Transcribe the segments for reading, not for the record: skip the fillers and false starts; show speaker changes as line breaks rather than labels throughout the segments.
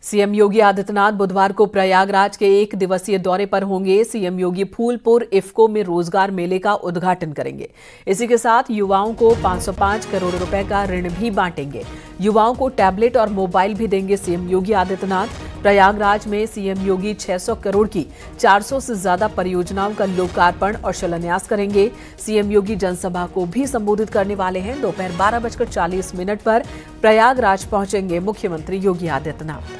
CM Yogi Adityanath बुधवार को प्रयागराज के 1 दिवसीय दौरे पर होंगे। सीएम योगी फूलपुर इफ्को में रोजगार मेले का उद्घाटन करेंगे। इसी के साथ युवाओं को 505 करोड़ रुपए का ऋण भी बांटेंगे। युवाओं को टैबलेट और मोबाइल भी देंगे सीएम योगी आदित्यनाथ। प्रयागराज में सीएम योगी 600 करोड़ की 400 से ज्यादा परियोजनाओं का लोकार्पण और शिलान्यास करेंगे। सीएम योगी जनसभा को भी संबोधित करने वाले हैं। दोपहर 12:40 पर प्रयागराज पहुंचेंगे मुख्यमंत्री योगी आदित्यनाथ।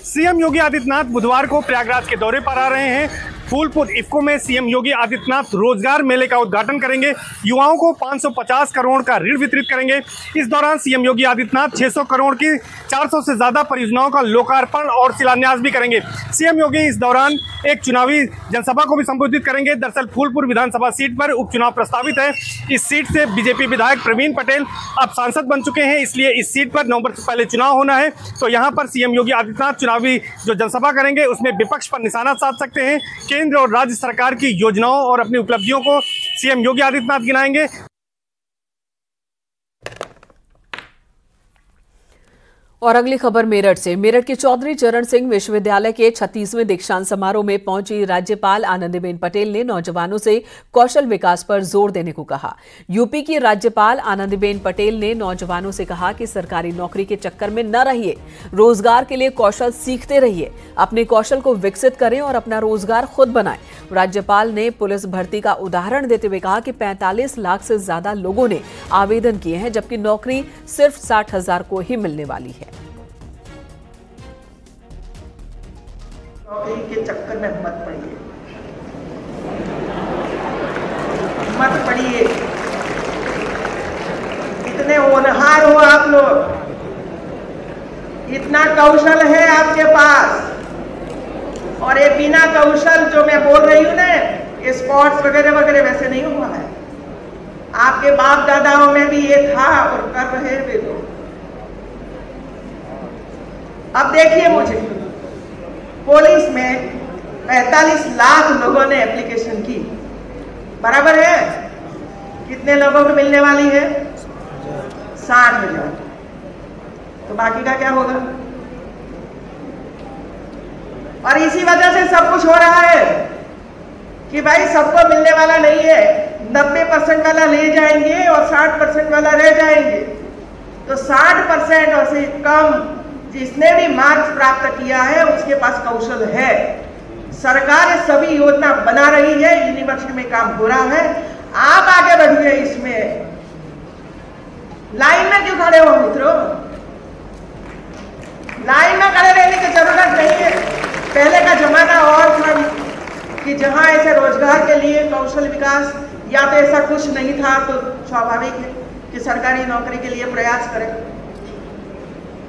सीएम योगी आदित्यनाथ बुधवार को प्रयागराज के दौरे पर आ रहे हैं। फूलपुर इफ्को में सीएम योगी आदित्यनाथ रोजगार मेले का उद्घाटन करेंगे। युवाओं को 550 करोड़ का ऋण वितरित करेंगे। इस दौरान सीएम योगी आदित्यनाथ 600 करोड़ की 400 से ज्यादा परियोजनाओं का लोकार्पण और शिलान्यास भी करेंगे। सीएम योगी इस दौरान एक चुनावी जनसभा को भी संबोधित करेंगे। दरअसल फूलपुर विधानसभा सीट पर उपचुनाव प्रस्तावित है। इस सीट से बीजेपी विधायक प्रवीण पटेल अब सांसद बन चुके हैं, इसलिए इस सीट पर नवंबर से पहले चुनाव होना है। तो यहाँ पर सीएम योगी आदित्यनाथ चुनावी जो जनसभा करेंगे उसमें विपक्ष पर निशाना साध सकते हैं। केंद्र और राज्य सरकार की योजनाओं और अपनी उपलब्धियों को सीएम योगी आदित्यनाथ गिनाएंगे।
और अगली खबर मेरठ से। मेरठ के चौधरी चरण सिंह विश्वविद्यालय के 36वें दीक्षांत समारोह में पहुंची राज्यपाल आनंदीबेन पटेल ने नौजवानों से कौशल विकास पर जोर देने को कहा। यूपी की राज्यपाल आनंदीबेन पटेल ने नौजवानों से कहा कि सरकारी नौकरी के चक्कर में न रहिए, रोजगार के लिए कौशल सीखते रहिए, अपने कौशल को विकसित करें और अपना रोजगार खुद बनाएं। राज्यपाल ने पुलिस भर्ती का उदाहरण देते हुए कहा कि 45 लाख से ज्यादा लोगों ने आवेदन किए हैं, जबकि नौकरी सिर्फ 60,000 को ही मिलने वाली है।
नौकरी के चक्कर में मत पड़िए, मत पड़िए। इतने होनहार हो आप लोग, इतना कौशल है आपके पास, और ये बिना कौशल जो मैं बोल रही हूँ ना, स्पोर्ट्स वगैरह वगैरह वैसे नहीं हुआ है। आपके बाप दादाओं में भी ये था और कर रहे वे लोग। अब देखिए, मुझे पुलिस में 45 लाख लोगों ने एप्लीकेशन की, बराबर है? कितने लोगों को मिलने वाली है? 60,000। तो बाकी का क्या होगा? और इसी वजह से सब कुछ हो रहा है कि भाई सबको मिलने वाला नहीं है। 90% वाला ले जाएंगे और 60% वाला रह जाएंगे। तो 60% और से कम जिसने भी मार्क्स प्राप्त किया है उसके पास कौशल है। सरकार सभी योजना बना रही है, यूनिवर्सिटी में काम हो रहा है। आप आगे बढ़िए। इसमें लाइन में क्यों खड़े हो मित्रों? लाइन में खड़े रहने की जरूरत नहीं है। पहले का जमाना और था कि जहां ऐसे रोजगार के लिए कौशल विकास या तो ऐसा कुछ नहीं था, तो स्वाभाविक है कि सरकारी नौकरी के लिए प्रयास करें।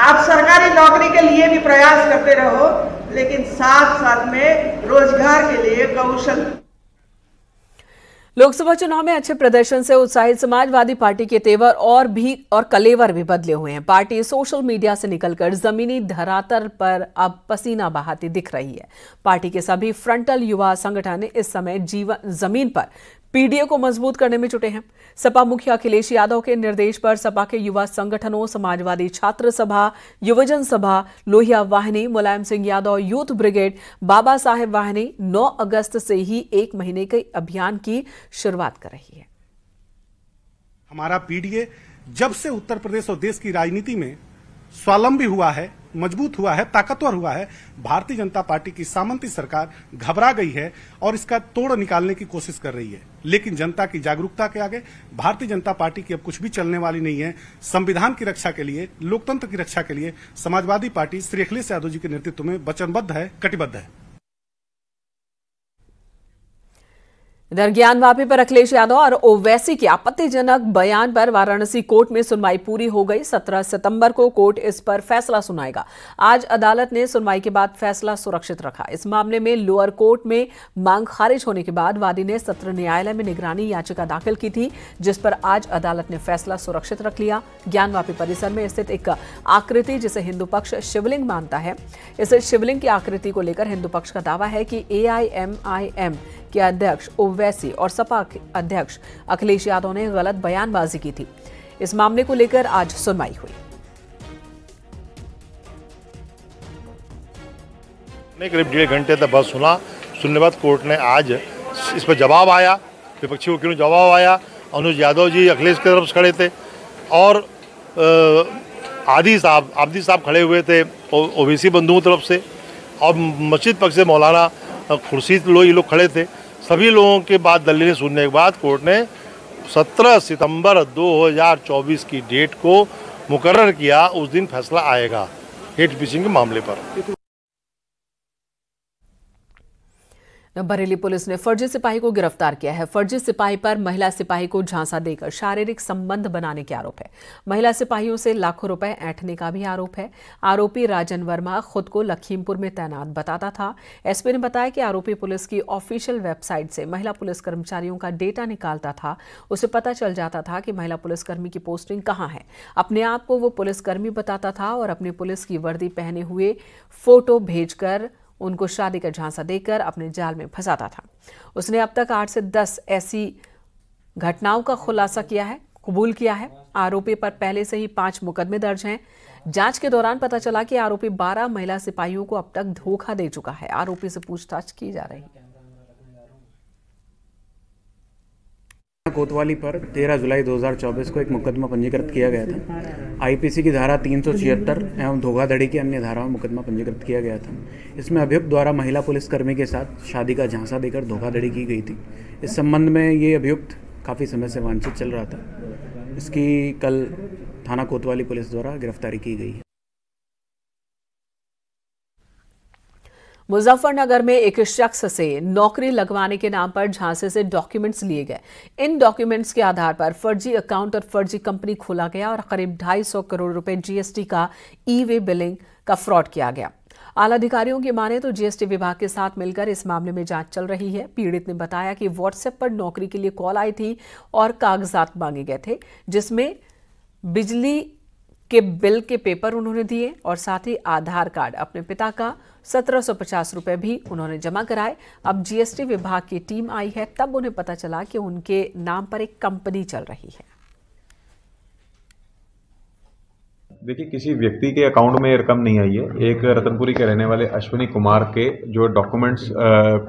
आप सरकारी नौकरी के लिए भी प्रयास करते रहो, लेकिन साथ साथ में रोजगार के लिए कौशल।
लोकसभा चुनाव में अच्छे प्रदर्शन से उत्साहित समाजवादी पार्टी के तेवर और कलेवर भी बदले हुए हैं। पार्टी सोशल मीडिया से निकलकर जमीनी धरातल पर अब पसीना बहाती दिख रही है। पार्टी के सभी फ्रंटल युवा संगठन इस समय जमीन पर पीडीए को मजबूत करने में जुटे हैं। सपा मुखिया अखिलेश यादव के निर्देश पर सपा के युवा संगठनों समाजवादी छात्र सभा, युवजन सभा, लोहिया वाहिनी, मुलायम सिंह यादव यूथ ब्रिगेड, बाबा साहेब वाहिनी 9 अगस्त से ही 1 महीने के अभियान की शुरुआत कर रही है।
हमारा पीडीए जब से उत्तर प्रदेश और देश की राजनीति में स्वावलंबी हुआ है, मजबूत हुआ है, ताकतवर हुआ है, भारतीय जनता पार्टी की सामंती सरकार घबरा गई है और इसका तोड़ निकालने की कोशिश कर रही है। लेकिन जनता की जागरूकता के आगे भारतीय जनता पार्टी की अब कुछ भी चलने वाली नहीं है। संविधान की रक्षा के लिए, लोकतंत्र की रक्षा के लिए समाजवादी पार्टी श्री अखिलेश यादव जी के नेतृत्व में वचनबद्ध है, कटिबद्ध है।
इधर ज्ञानवापी पर अखिलेश यादव और ओवैसी के आपत्तिजनक बयान पर वाराणसी कोर्ट में सुनवाई पूरी हो गई। 17 सितंबर को कोर्ट इस पर फैसला सुनाएगा। आज अदालत ने सुनवाई के बाद फैसला सुरक्षित रखा। इस मामले में लोअर कोर्ट में मांग खारिज होने के बाद वादी ने सत्र न्यायालय में निगरानी याचिका दाखिल की थी, जिस पर आज अदालत ने फैसला सुरक्षित रख लिया। ज्ञानवापी परिसर में स्थित एक आकृति जिसे हिंदू पक्ष शिवलिंग मानता है, इस शिवलिंग की आकृति को लेकर हिंदू पक्ष का दावा है कि AIMIM के अध्यक्ष ओवैसी और सपा अध्यक्ष अखिलेश यादव ने गलत बयानबाजी की थी। इस मामले को लेकर आज सुनवाई हुई।
करीब 1.5 घंटे तक बहस सुनने के बाद कोर्ट ने आज इस पर जवाब आया, विपक्षी वकीलों जवाब आया। अनुज यादव जी अखिलेश की तरफ से खड़े थे और आदि साहब खड़े हुए थे ओबीसी बंधुओं तरफ से, और मस्जिद पक्ष से मौलाना खुर्शीद ये लोग खड़े थे। सभी लोगों के बाद दलीलें सुनने के बाद कोर्ट ने 17 सितंबर 2024 की डेट को मुकर्रर किया। उस दिन फैसला आएगा हेट स्पीचिंग के मामले पर।
बरेली पुलिस ने फर्जी सिपाही को गिरफ्तार किया है। फर्जी सिपाही पर महिला सिपाही को झांसा देकर शारीरिक संबंध बनाने के आरोप है। महिला सिपाहियों से लाखों रुपए ऐंठने का भी आरोप है। आरोपी राजन वर्मा खुद को लखीमपुर में तैनात बताता था। एसपी ने बताया कि आरोपी पुलिस की ऑफिशियल वेबसाइट से महिला पुलिस कर्मचारियों का डेटा निकालता था। उसे पता चल जाता था कि महिला पुलिसकर्मी की पोस्टिंग कहां है। अपने आप को वो पुलिसकर्मी बताता था और अपनी पुलिस की वर्दी पहने हुए फोटो भेजकर उनको शादी का झांसा देकर अपने जाल में फंसाता था। उसने अब तक 8 से 10 ऐसी घटनाओं का खुलासा किया है, कबूल किया है। आरोपी पर पहले से ही 5 मुकदमे दर्ज हैं। जांच के दौरान पता चला कि आरोपी 12 महिला सिपाहियों को अब तक धोखा दे चुका है। आरोपी से पूछताछ की जा रही है।
कोतवाली पर 13 जुलाई 2024 को एक मुकदमा पंजीकृत किया गया था। आईपीसी की धारा 376 एवं धोखाधड़ी की अन्य धाराओं में मुकदमा पंजीकृत किया गया था। इसमें अभियुक्त द्वारा महिला पुलिसकर्मी के साथ शादी का झांसा देकर धोखाधड़ी की गई थी। इस संबंध में ये अभियुक्त काफ़ी समय से वांछित चल रहा था। इसकी कल थाना कोतवाली पुलिस द्वारा गिरफ्तारी की गई है।
मुजफ्फरनगर में एक शख्स से नौकरी लगवाने के नाम पर झांसे से डॉक्यूमेंट्स लिए गए। इन डॉक्यूमेंट्स के आधार पर फर्जी अकाउंट और फर्जी कंपनी खोला गया और करीब 250 करोड़ रुपए जीएसटी का ई-वे बिलिंग का फ्रॉड किया गया। आला अधिकारियों की माने तो जीएसटी विभाग के साथ मिलकर इस मामले में जांच चल रही है। पीड़ित ने बताया कि व्हाट्सएप पर नौकरी के लिए कॉल आई थी और कागजात मांगे गए थे, जिसमें बिजली के बिल के पेपर उन्होंने दिए और साथ ही आधार कार्ड अपने पिता का 1750 रुपए भी उन्होंने जमा कराए। अब जीएसटी विभाग की टीम आई है, तब उन्हें पता चला कि उनके नाम पर एक कंपनी चल रही है।
देखिए, किसी व्यक्ति के अकाउंट में रकम नहीं आई है। एक रतनपुरी के रहने वाले अश्विनी कुमार के जो डॉक्यूमेंट्स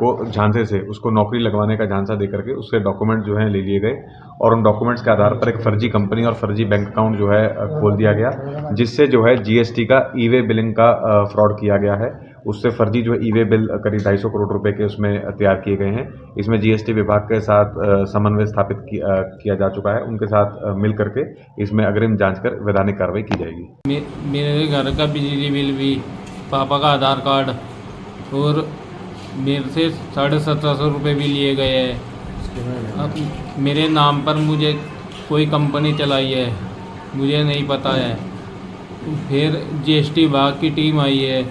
को झांसे से उसको नौकरी लगवाने का झांसा देकर के उससे डॉक्यूमेंट जो है ले लिए गए और उन डॉक्यूमेंट्स के आधार पर एक फर्जी कंपनी और फर्जी बैंक अकाउंट जो है खोल दिया गया, जिससे जो है जीएसटी का ई-वे बिलिंग का फ्रॉड किया गया है। उससे फर्जी जो है ई-वे बिल करीब 250 करोड़ रुपए के उसमें तैयार किए गए हैं। इसमें जीएसटी विभाग के साथ समन्वय स्थापित किया जा चुका है। उनके साथ मिल करके इसमें अग्रिम जांच कर वैधानिक कार्रवाई की जाएगी।
मेरे घर का बिजली बिल भी, पापा का आधार कार्ड और मेरे से 1750 रुपये भी लिए गए हैं। अब मेरे नाम पर मुझे कोई कंपनी चलाई है, मुझे नहीं पता है। फिर जीएसटी विभाग की टीम आई है,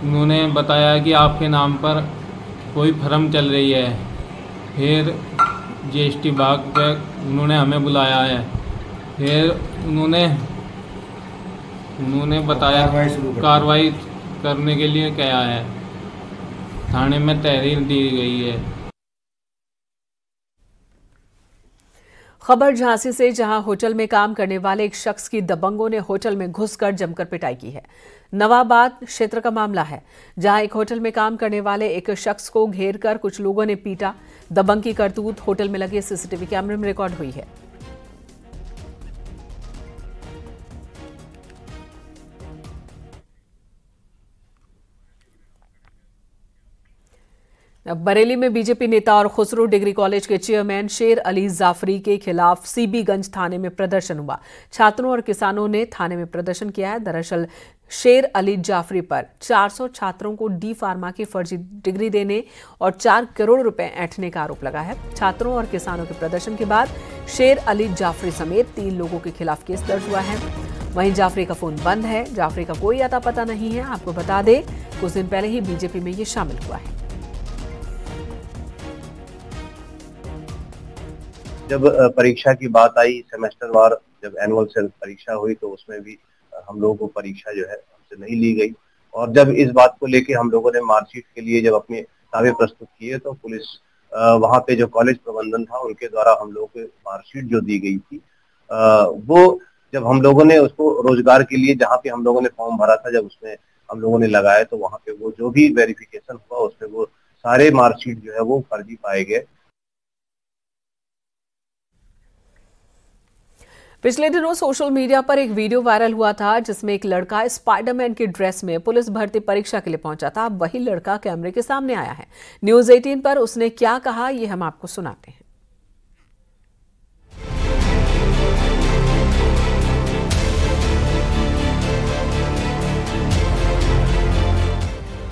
उन्होंने बताया कि आपके नाम पर कोई फर्म चल रही है। फिर जीएसटी विभाग पे उन्होंने हमें बुलाया है। फिर उन्होंने बताया कार्रवाई करने के लिए कहा है। थाने में तहरीर दी गई है।
खबर झांसी से, जहां होटल में काम करने वाले एक शख्स की दबंगों ने होटल में घुसकर जमकर पिटाई की है। नवाबाद क्षेत्र का मामला है, जहां एक होटल में काम करने वाले एक शख्स को घेरकर कुछ लोगों ने पीटा। दबंग की करतूत होटल में लगे सीसीटीवी कैमरे में रिकॉर्ड हुई है। बरेली में बीजेपी नेता और खुसरो डिग्री कॉलेज के चेयरमैन शेर अली जाफरी के खिलाफ सीबीगंज थाने में प्रदर्शन हुआ। छात्रों और किसानों ने थाने में प्रदर्शन किया है। दरअसल शेर अली जाफरी पर 400 छात्रों को डी फार्मा की फर्जी डिग्री देने और 4 करोड़ रुपए ऐंठने का आरोप लगा है। छात्रों और किसानों के प्रदर्शन के बाद शेर अली जाफरी समेत 3 लोगों के खिलाफ केस दर्ज हुआ है। वहीं जाफरी का फोन बंद है। जाफरी का कोई अता पता नहीं है। आपको बता दें, कुछ दिन पहले ही बीजेपी में ये शामिल हुआ है।
जब परीक्षा की बात आई, सेमेस्टर वार जब एनुअल सेल्फ परीक्षा हुई, तो उसमें भी हम लोगों को परीक्षा जो है हमसे नहीं ली गई। और जब इस बात को लेके हम लोगों ने मार्कशीट के लिए जब अपने दावे प्रस्तुत किए, तो पुलिस वहाँ पे जो कॉलेज प्रबंधन था उनके द्वारा हम लोगों को मार्कशीट जो दी गई थी, वो जब हम लोगों ने उसको रोजगार के लिए जहाँ पे हम लोगों ने फॉर्म भरा था, जब उसमें हम लोगों ने लगाया तो वहाँ पे वो जो भी वेरिफिकेशन हुआ उसमें वो सारे मार्कशीट जो है वो फर्जी पाए गए।
पिछले दिनों सोशल मीडिया पर एक वीडियो वायरल हुआ था जिसमें एक लड़का स्पाइडरमैन की ड्रेस में पुलिस भर्ती परीक्षा के लिए पहुंचा था। अब वही लड़का कैमरे के सामने आया है। न्यूज़ 18 पर उसने क्या कहा, ये हम आपको सुनाते हैं।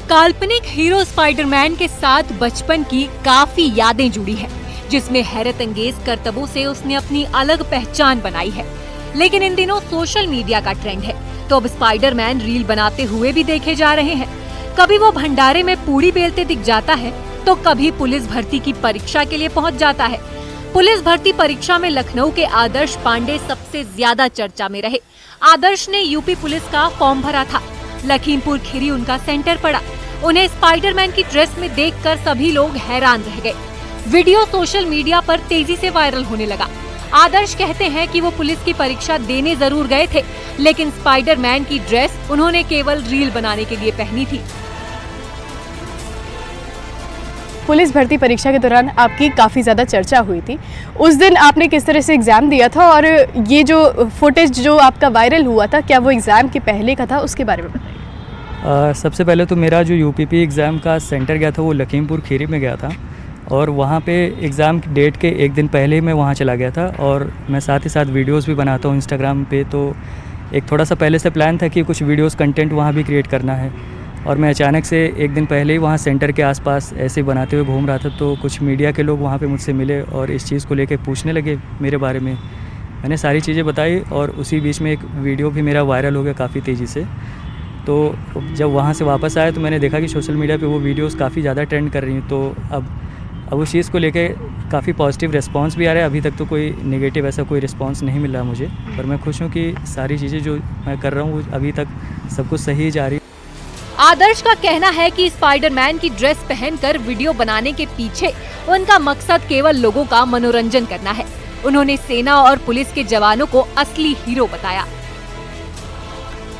काल्पनिक हीरो स्पाइडरमैन के साथ बचपन की काफी यादें जुड़ी हैं, जिसमें हैरत अंगेज करतबों से उसने अपनी अलग पहचान बनाई है। लेकिन इन दिनों सोशल मीडिया का ट्रेंड है, तो अब स्पाइडरमैन रील बनाते हुए भी देखे जा रहे हैं। कभी वो भंडारे में पूरी बेलते दिख जाता है, तो कभी पुलिस भर्ती की परीक्षा के लिए पहुंच जाता है। पुलिस भर्ती परीक्षा में लखनऊ के आदर्श पांडे सबसे ज्यादा चर्चा में रहे। आदर्श ने यूपी पुलिस का फॉर्म भरा था। लखीमपुर खीरी उनका सेंटर पड़ा। उन्हें स्पाइडरमैन की ड्रेस में देखकर सभी लोग हैरान रह गए। वीडियो सोशल मीडिया पर तेजी से वायरल होने लगा। आदर्श कहते हैं कि वो पुलिस की परीक्षा देने जरूर गए थे, लेकिन स्पाइडरमैन की ड्रेस उन्होंने केवल रील बनाने के लिए पहनी थी।
पुलिस भर्ती परीक्षा के दौरान आपकी काफ़ी ज़्यादा चर्चा हुई थी। उस दिन आपने किस तरह से एग्ज़ाम दिया था, और ये जो फुटेज जो आपका वायरल हुआ था, क्या वो एग्ज़ाम के पहले का था, उसके बारे में बताइए।
सबसे पहले तो मेरा जो यूपीपी एग्ज़ाम का सेंटर गया था वो लखीमपुर खीरी में गया था, और वहाँ पे एग्ज़ाम की डेट के एक दिन पहले मैं वहाँ चला गया था। और मैं साथ ही साथ वीडियोस भी बनाता हूँ इंस्टाग्राम पे, तो एक थोड़ा सा पहले से प्लान था कि कुछ वीडियोस कंटेंट वहाँ भी क्रिएट करना है। और मैं अचानक से एक दिन पहले ही वहाँ सेंटर के आसपास ऐसे बनाते हुए घूम रहा था, तो कुछ मीडिया के लोग वहाँ पे मुझसे मिले और इस चीज़ को लेके पूछने लगे मेरे बारे में। मैंने सारी चीज़ें बताई, और उसी बीच में एक वीडियो भी मेरा वायरल हो गया काफ़ी तेज़ी से। तो जब वहाँ से वापस आया तो मैंने देखा कि सोशल मीडिया पे वो वीडियोस काफ़ी ज़्यादा ट्रेंड कर रही हैं। तो अब उस चीज़ को लेके काफ़ी पॉजिटिव रिस्पांस भी आ रहा है। अभी तक तो कोई नेगेटिव ऐसा कोई रिस्पांस नहीं मिल रहा मुझे, पर मैं खुश हूँ कि सारी चीज़ें जो मैं कर रहा हूँ अभी तक सब कुछ सही जा रही है।
आदर्श का कहना है कि स्पाइडरमैन की ड्रेस पहनकर वीडियो बनाने के पीछे उनका मकसद केवल लोगों का मनोरंजन करना है। उन्होंने सेना और पुलिस के जवानों को असली हीरो बताया।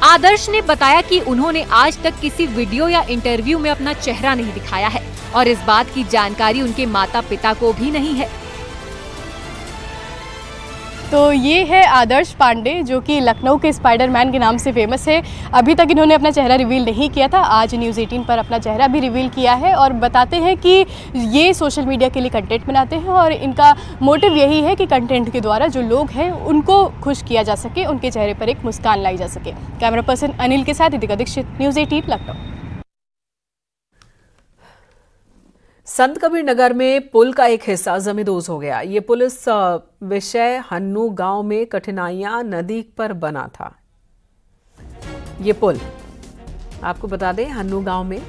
आदर्श ने बताया कि उन्होंने आज तक किसी वीडियो या इंटरव्यू में अपना चेहरा नहीं दिखाया है, और इस बात की जानकारी उनके माता पिता को भी नहीं है।
तो ये है आदर्श पांडे, जो कि लखनऊ के स्पाइडरमैन के नाम से फेमस है। अभी तक इन्होंने अपना चेहरा रिवील नहीं किया था। आज न्यूज़ 18 पर अपना चेहरा भी रिवील किया है, और बताते हैं कि ये सोशल मीडिया के लिए कंटेंट बनाते हैं, और इनका मोटिव यही है कि कंटेंट के द्वारा जो लोग हैं उनको खुश किया जा सके, उनके चेहरे पर एक मुस्कान लाई जा सके। कैमरा पर्सन अनिल के साथ दीपिका दीक्षित, न्यूज़ 18 लखनऊ।
संत कबीर नगर में पुल का एक हिस्सा जमींदोज हो गया। ये पुल इस विषय हन्नू गांव में कठिनाइयां नदी पर बना था। ये पुल आपको बता दें हन्नू गांव में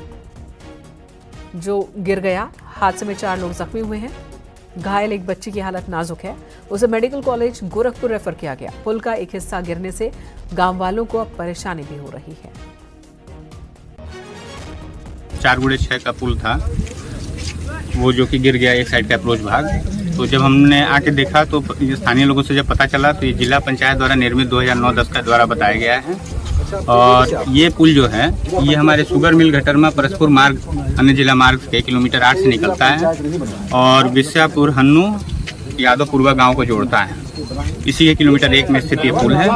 जो गिर गया। हादसे में 4 लोग जख्मी हुए हैं। घायल एक बच्ची की हालत नाजुक है, उसे मेडिकल कॉलेज गोरखपुर रेफर किया गया। पुल का एक हिस्सा गिरने से गांव वालों को अब परेशानी भी हो रही है।
4x6 का पुल था वो, जो कि गिर गया एक साइड का अप्रोच भाग। तो जब हमने आके देखा तो स्थानीय लोगों से जब पता चला तो ये जिला पंचायत द्वारा निर्मित 2009-10 का द्वारा बताया गया है। और ये पुल जो है ये हमारे शुगर मिल घटरमा परस्पुर मार्ग अन्य जिला मार्ग के किलोमीटर 8 से निकलता है, और विश्यापुर हन्नू यादवपुरवा गांव को जोड़ता है। इसी के किलोमीटर 1 में स्थित ये पुल है,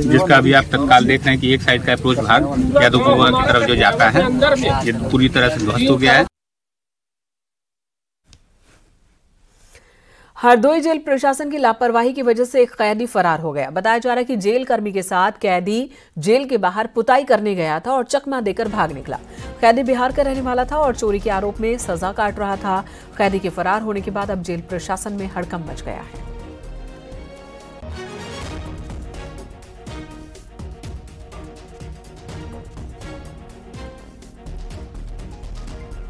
जिसका अभी आप तत्काल देख रहे हैं कि एक साइड का अप्रोच भाग यादवपुरवा की तरफ जो जाता है ये पूरी तरह से ध्वस्त हो गया है।
हरदोई जेल प्रशासन की लापरवाही की वजह से एक कैदी फरार हो गया। बताया जा रहा है कि जेल कर्मी के साथ कैदी जेल के बाहर पुताई करने गया था और चकमा देकर भाग निकला। कैदी बिहार का रहने वाला था और चोरी के आरोप में सजा काट रहा था। कैदी के फरार होने के बाद अब जेल प्रशासन में हड़कंप मच गया है।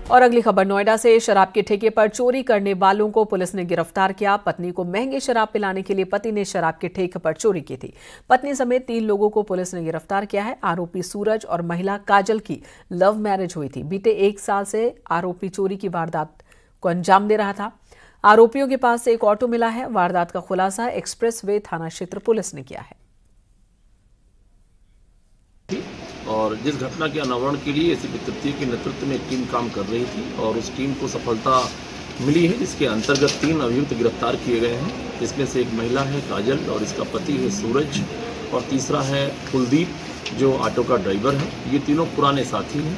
और अगली खबर नोएडा से। शराब के ठेके पर चोरी करने वालों को पुलिस ने गिरफ्तार किया। पत्नी को महंगी शराब पिलाने के लिए पति ने शराब के ठेके पर चोरी की थी। पत्नी समेत 3 लोगों को पुलिस ने गिरफ्तार किया है। आरोपी सूरज और महिला काजल की लव मैरिज हुई थी। बीते 1 साल से आरोपी चोरी की वारदात को अंजाम दे रहा था। आरोपियों के पास से एक ऑटो मिला है। वारदात का खुलासा एक्सप्रेसवे थाना क्षेत्र पुलिस ने किया है।
और जिस घटना के अनावरण के लिए एसीपी तृतीय के नेतृत्व में एक टीम काम कर रही थी और उस टीम को सफलता मिली है, जिसके अंतर्गत 3 अभियुक्त गिरफ्तार किए गए हैं। इसमें से एक महिला है काजल और इसका पति है सूरज और तीसरा है कुलदीप जो ऑटो का ड्राइवर है। ये तीनों पुराने साथी हैं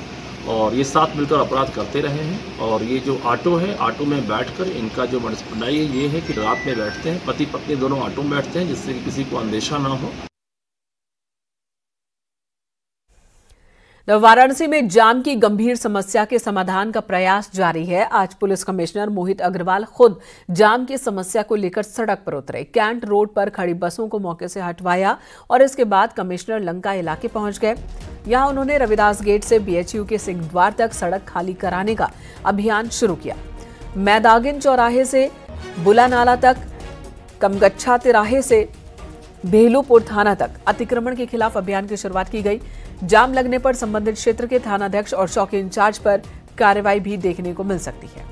और ये साथ मिलकर अपराध करते रहे हैं। और ये जो ऑटो है, ऑटो में बैठकर इनका जो मनस्पंडाई है ये है कि रात में बैठते हैं, पति पत्नी दोनों ऑटो में बैठते हैं जिससे कि किसी को अंदेशा ना हो।
वाराणसी में जाम की गंभीर समस्या के समाधान का प्रयास जारी है। आज पुलिस कमिश्नर मोहित अग्रवाल खुद जाम की समस्या को लेकर सड़क पर उतरे। कैंट रोड पर खड़ी बसों को मौके से हटवाया और इसके बाद कमिश्नर लंका इलाके पहुंच गए। यहां उन्होंने रविदास गेट से बीएचयू के सिंह द्वार तक सड़क खाली कराने का अभियान शुरू किया। मैदागिन चौराहे से बुला नाला तक, कमगच्छा तिराहे से भेलूपुर थाना तक अतिक्रमण के खिलाफ अभियान की शुरुआत की गई। जाम लगने पर संबंधित क्षेत्र के थानाध्यक्ष और चौकी इंचार्ज पर कार्रवाई भी देखने को मिल सकती है।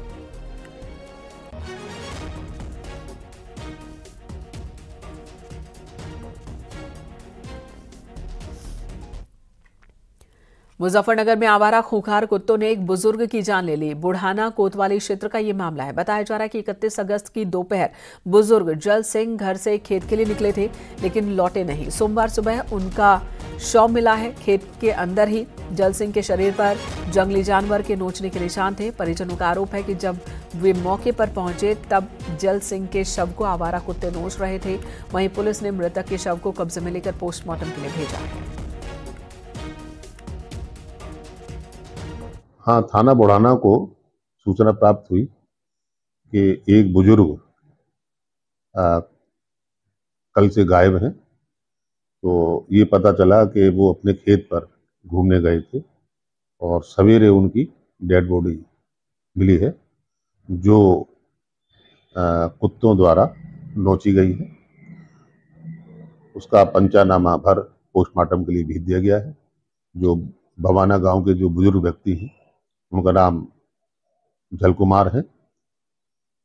मुजफ्फरनगर में आवारा खूंखार कुत्तों ने एक बुजुर्ग की जान ले ली। बुढ़ाना कोतवाली क्षेत्र का ये मामला है। बताया जा रहा है कि 31 अगस्त की दोपहर बुजुर्ग जल सिंह घर से खेत के लिए निकले थे लेकिन लौटे नहीं। सोमवार सुबह उनका शव मिला है। खेत के अंदर ही जल सिंह के शरीर पर जंगली जानवर के नोचने के निशान थे। परिजनों का आरोप है कि जब वे मौके पर पहुंचे तब जल सिंह के शव को आवारा कुत्ते नोच रहे थे। वहीं पुलिस ने मृतक के शव को कब्जे में लेकर पोस्टमार्टम के लिए भेजा है।
हाँ, थाना बुढ़ाना को सूचना प्राप्त हुई कि एक बुजुर्ग कल से गायब हैं। तो ये पता चला कि वो अपने खेत पर घूमने गए थे और सवेरे उनकी डेड बॉडी मिली है जो कुत्तों द्वारा नोची गई है। उसका पंचनामा भर पोस्टमार्टम के लिए भेज दिया गया है। जो भवाना गांव के जो बुजुर्ग व्यक्ति हैं उनका नाम जल कुमार है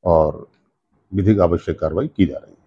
और विधिक आवश्यक कार्रवाई की जा रही है।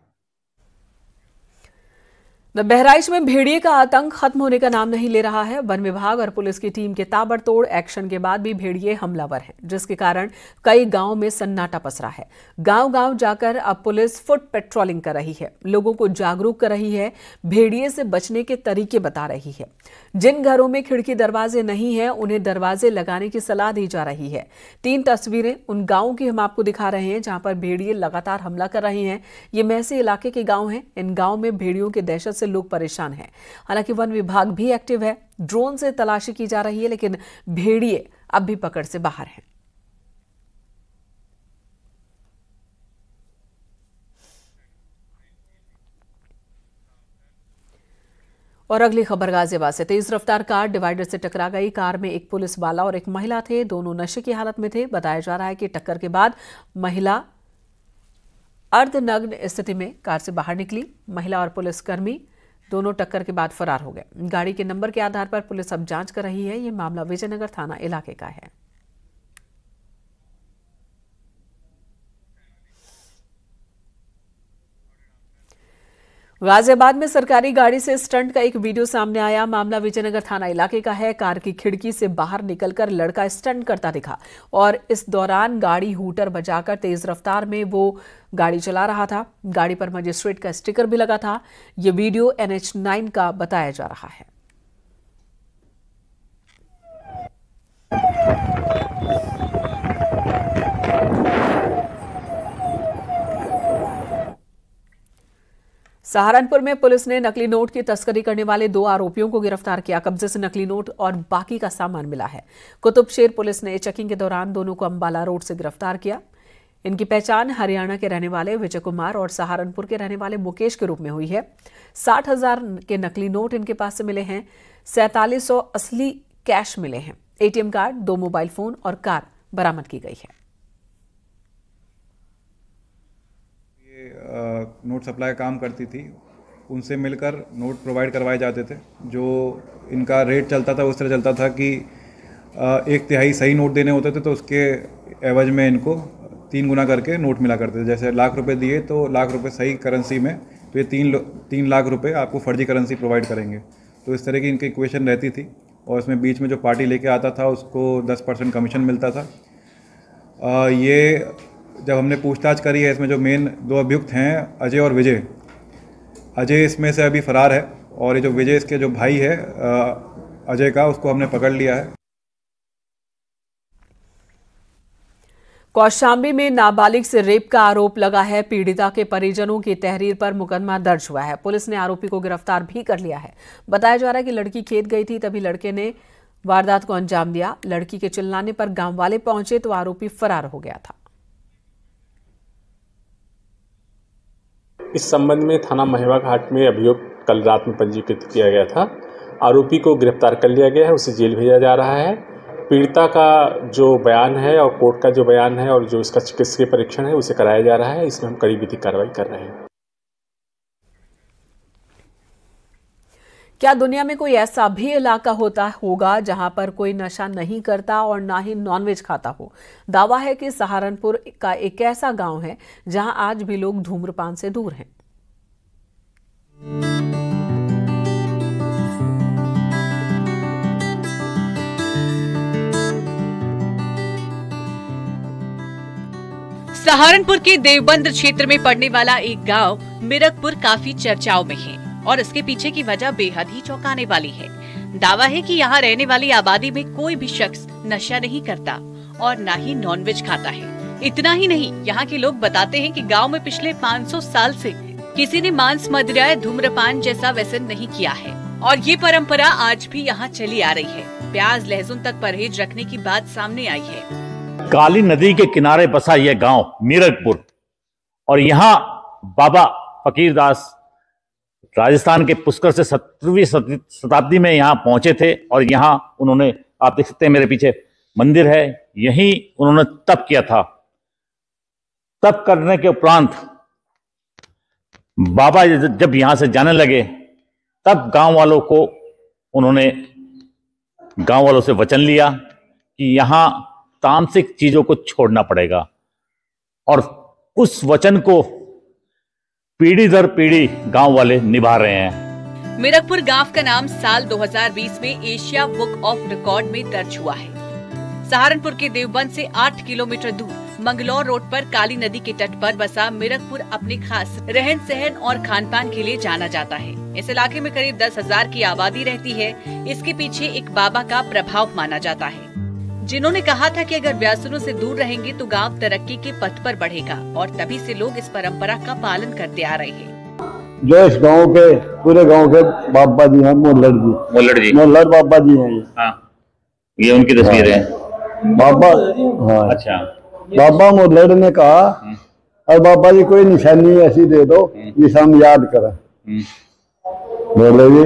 बहराइच में भेड़िए का आतंक खत्म होने का नाम नहीं ले रहा है। वन विभाग और पुलिस की टीम के ताबड़तोड़ एक्शन के बाद भी भेड़िए हमलावर हैं, जिसके कारण कई गांवों में सन्नाटा पसरा है। गांव-गांव जाकर अब पुलिस फुट पेट्रोलिंग कर रही है, लोगों को जागरूक कर रही है, भेड़िए से बचने के तरीके बता रही है। जिन घरों में खिड़की दरवाजे नहीं है उन्हें दरवाजे लगाने की सलाह दी जा रही है। 3 तस्वीरें उन गांवों की हम आपको दिखा रहे हैं जहां पर भेड़िए लगातार हमला कर रहे हैं। ये मैसी इलाके के गांव हैं। इन गांव में भेड़ियों की दहशत से लोग परेशान हैं। हालांकि वन विभाग भी एक्टिव है, ड्रोन से तलाशी की जा रही है, लेकिन भेड़िए अब भी पकड़ से बाहर हैं। और अगली खबर गाजियाबाद से। तेज रफ्तार कार डिवाइडर से टकरा गई। कार में एक पुलिस वाला और एक महिला थे। दोनों नशे की हालत में थे। बताया जा रहा है कि टक्कर के बाद महिला अर्धनग्न स्थिति में कार से बाहर निकली। महिला और पुलिसकर्मी दोनों टक्कर के बाद फरार हो गए। गाड़ी के नंबर के आधार पर पुलिस अब जांच कर रही है। यह मामला विजयनगर थाना इलाके का है। गाजियाबाद में सरकारी गाड़ी से स्टंट का एक वीडियो सामने आया। मामला विजयनगर थाना इलाके का है। कार की खिड़की से बाहर निकलकर लड़का स्टंट करता दिखा और इस दौरान गाड़ी हूटर बजाकर तेज रफ्तार में वो गाड़ी चला रहा था। गाड़ी पर मजिस्ट्रेट का स्टिकर भी लगा था। ये वीडियो NH9 का बताया जा रहा है। सहारनपुर में पुलिस ने नकली नोट की तस्करी करने वाले 2 आरोपियों को गिरफ्तार किया। कब्जे से नकली नोट और बाकी का सामान मिला है। कुतुबशेर पुलिस ने चेकिंग के दौरान दोनों को अंबाला रोड से गिरफ्तार किया। इनकी पहचान हरियाणा के रहने वाले विजय कुमार और सहारनपुर के रहने वाले मुकेश के रूप में हुई है। 60,000 के नकली नोट इनके पास से मिले हैं। 4700 असली कैश मिले हैं। ATM कार्ड, 2 मोबाइल फोन और कार बरामद की गई है।
नोट सप्लाई काम करती थी, उनसे मिलकर नोट प्रोवाइड करवाए जाते थे। जो इनका रेट चलता था उस तरह चलता था कि 1/3 सही नोट देने होते थे तो उसके एवज में इनको 3 गुना करके नोट मिला करते थे। जैसे लाख रुपए दिए तो लाख रुपए सही करेंसी में, तो ये 3 लाख रुपए आपको फर्जी करेंसी प्रोवाइड करेंगे। तो इस तरह की इनकी इक्वेशन रहती थी और इसमें बीच में जो पार्टी लेके आता था उसको 10% कमीशन मिलता था। ये जब हमने पूछताछ करी है, इसमें जो मेन 2 अभियुक्त हैं अजय और विजय, अजय इसमें से अभी फरार है और ये जो विजय इसके जो भाई है अजय का, उसको हमने पकड़ लिया है।
कौशाम्बी में नाबालिग से रेप का आरोप लगा है। पीड़िता के परिजनों की तहरीर पर मुकदमा दर्ज हुआ है। पुलिस ने आरोपी को गिरफ्तार भी कर लिया है। बताया जा रहा है कि लड़की खेत गई थी, तभी लड़के ने वारदात को अंजाम दिया। लड़की के चिल्लाने पर गांव वाले पहुंचे तो आरोपी फरार हो गया था।
इस संबंध में थाना महेवा घाट में अभियोग कल रात में पंजीकृत किया गया था। आरोपी को गिरफ्तार कर लिया गया है, उसे जेल भेजा जा रहा है। पीड़िता का जो बयान है और कोर्ट का जो बयान है और जो इसका चिकित्सकीय परीक्षण है उसे कराया जा रहा है। इसमें हम कड़ी विधिक कार्रवाई कर रहे हैं।
क्या दुनिया में कोई ऐसा भी इलाका होगा जहां पर कोई नशा नहीं करता और ना ही नॉनवेज खाता हो? दावा है कि सहारनपुर का एक ऐसा गांव है जहां आज भी लोग धूम्रपान से दूर हैं।
सहारनपुर के देवबंद क्षेत्र में पड़ने वाला एक गांव मिरकपुर काफी चर्चाओं में है और इसके पीछे की वजह बेहद ही चौंकाने वाली है। दावा है कि यहाँ रहने वाली आबादी में कोई भी शख्स नशा नहीं करता और न ही नॉनवेज खाता है। इतना ही नहीं, यहाँ के लोग बताते हैं कि गांव में पिछले 500 साल से किसी ने मांस, मदिरा, धूम्रपान जैसा व्यसन नहीं किया है और ये परंपरा आज भी यहाँ चली आ रही है। प्याज, लहसुन तक परहेज रखने की बात सामने आई है।
काली नदी के किनारे बसा यह गांव मिरकपुर, और यहाँ बाबा फकीरदास राजस्थान के पुष्कर से 17वीं शताब्दी में यहाँ पहुंचे थे और यहाँ उन्होंने, आप देख सकते हैं मेरे पीछे मंदिर है, यहीं उन्होंने तप किया था। तप करने के उपरांत बाबा जब यहां से जाने लगे तब गांव वालों से वचन लिया कि यहां तामसिक चीजों को छोड़ना पड़ेगा और उस वचन को पीढ़ी दर पीढ़ी गांव वाले निभा रहे हैं।
मिरकपुर गांव का नाम साल 2020 में एशिया बुक ऑफ रिकॉर्ड में दर्ज हुआ है। सहारनपुर के देवबंद से 8 किलोमीटर दूर मंगलौर रोड पर काली नदी के तट पर बसा मिरकपुर अपने खास रहन सहन और खान पान के लिए जाना जाता है। इस इलाके में करीब 10,000 की आबादी रहती है। इसके पीछे एक बाबा का प्रभाव माना जाता है, जिन्होंने कहा था कि अगर व्यसनों से दूर रहेंगे तो गांव तरक्की के पथ पर बढ़ेगा और तभी से लोग इस परंपरा का पालन करते आ रहे हैं।
जो इस गांव के पूरे गांव के बाबा जी हैं, मोल्लड़ बाबा जी हैं।
हाँ, ये उनकी तस्वीर है।
बाबा, हाँ, अच्छा, बाबा मोल्लड़ ने कहा और बाबा जी कोई निशानी ऐसी दे दो निशान याद करा। बोले जी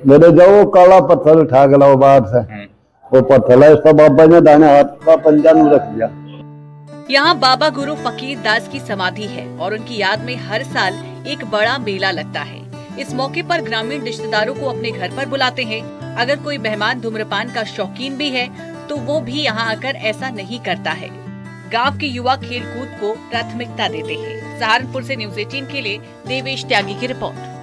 मेरे जाओ काला पत्थर उठा के लाओ बाहर से, वो पत्थर है इसका बाबा ने दाने हाथ का पंजा में रख दिया।
यहाँ बाबा गुरु फकीर दास की समाधि है और उनकी याद में हर साल एक बड़ा मेला लगता है। इस मौके पर ग्रामीण रिश्तेदारों को अपने घर पर बुलाते हैं। अगर कोई मेहमान धूम्रपान का शौकीन भी है तो वो भी यहाँ आकर ऐसा नहीं करता है। गांव के युवा खेल कूद को प्राथमिकता देते हैं। सहारनपुर से न्यूज़ 18 के लिए देवेश त्यागी की रिपोर्ट।